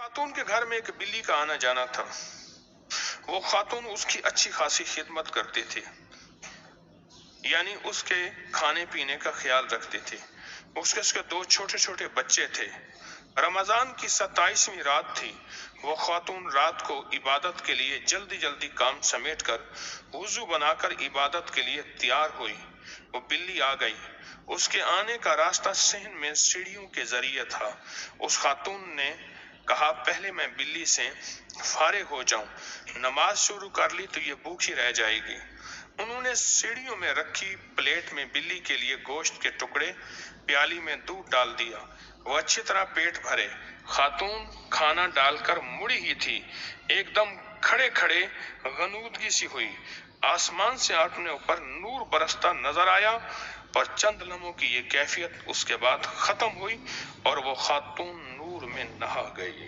خاتون کے گھر میں ایک بلی کا آنا جانا تھا۔ وہ خاتون اس کی اچھی خاصی خدمت کرتے تھے، یعنی اس کے کھانے پینے کا خیال رکھتے تھے۔ اس کے 2 چھوٹے چھوٹے بچے تھے۔ رمضان کی 27ویں رات تھی۔ وہ خاتون رات کو عبادت کے لیے جلدی جلدی کام سمیٹ کر وضو بنا کر عبادت کے لیے تیار ہوئی۔ وہ بلی آ گئی۔ اس کے آنے کا راستہ صحن میں سیڑھیوں کے ذریعے تھا۔ اس خاتون نے کہا پہلے میں بلی سے فارغ ہو جاؤں، نماز شروع کر لی تو یہ بھوکی رہ جائے گی۔ انہوں نے سیڑھیوں میں رکھی پلیٹ میں بلی کے لیے گوشت کے ٹکڑے، پیالی میں دودھ ڈال دیا۔ وہ اچھی طرح پیٹ بھرے۔ خاتون کھانا ڈال کر مڑی ہی تھی، ایک دم کھڑے کھڑے غنودگی سی ہوئی۔ آسمان سے اپنے اوپر نور برستا نظر آیا، پر چند لمحوں کی یہ کیفیت اس کے بعد ختم ہوئی اور وہ خاتون نور میں نہا گئی۔